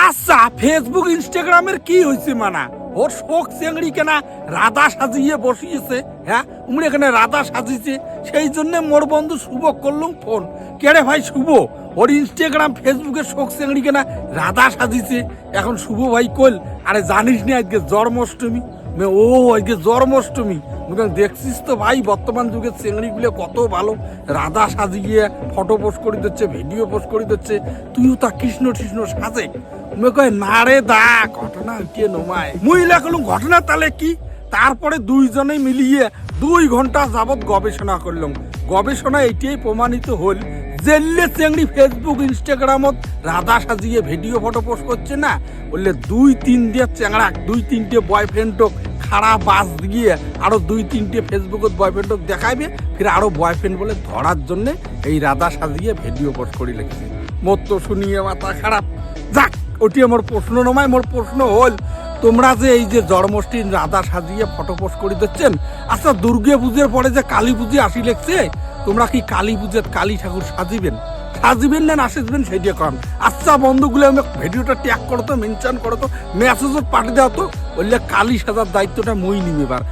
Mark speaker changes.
Speaker 1: আচ্ছা ফেসবুক ইনস্টাগ্রামের কি হয়েছে মানা ওর শোক চেংড়ি কেনা রাধা সাজিয়ে বসিয়েছে, হ্যাঁ উমনি এখানে রাধা সাজিয়েছে, সেই জন্য মোর বন্ধু শুভ করলুম ফোন। কেরে ভাই শুভ, ওর ইনস্টাগ্রাম ফেসবুকের শোক চেংড়ি কেনা রাধা সাজিয়েছে। এখন শুভ ভাই কল, আরে জানিস না আজকে জন্মাষ্টমী? ও আজকে জন্মাষ্টমী, দেখছিস তো ভাই বর্তমান যুগের চেংড়িগুলো কত ভালো, রাধা সাজিয়ে ফটো পোস্ট করে দিচ্ছে, ভিডিও পোস্ট করে দিচ্ছে, তুইও তা কৃষ্ণ কৃষ্ণ সাজে। কয় না রে দা ঘটনা কে নমায় মুই লেখলুম ঘটনা তাহলে কি। তারপরে দুইজনে মিলিয়ে 2 ঘন্টা যাবৎ গবেষণা করলাম। গবেষণা এটাই প্রমাণিত হল, জেললে চেংড়ি ফেসবুক ইনস্টাগ্রামত রাধা সাজিয়ে ভিডিও ফটো পোস্ট করছে না, বললে 2-3টে চেংড়া 2-3টে বয়ফ্রেন্ডক খারাপ বাস দিয়ে আরো 2-3টে ফেসবুকত বয়ফ্রেন্ডক দেখাইবে, ফির আরো বয়ফ্রেন্ড বলে ধরার জন্য এই রাধা সাজিয়ে ভিডিও পোস্ট করি লেগেছে। মোর তো শুনিয়ে মাথা খারাপ। যাক ওটি আমার প্রশ্ন নয়, মোর প্রশ্ন হল তোমরা যে এই যে জন্মাষ্টমী রাধা সাজিয়ে ফটো পোস্ট করে দিচ্ছেন, আচ্ছা দুর্গা পুজোর পরে যে কালী পুজো আসি লেগছে, তোমরা কি কালী পুজোর কালী ঠাকুর সাজিবেন না সাজবেন সেইটা কম। আচ্ছা বন্ধুগুলো আমি ভিডিওটা ট্যাগ করো তো, মেনশন করো তো, মেসেজও পাঠিয়ে দাও তো, বললে কালী সাজার দায়িত্বটা মই নিবে এবার।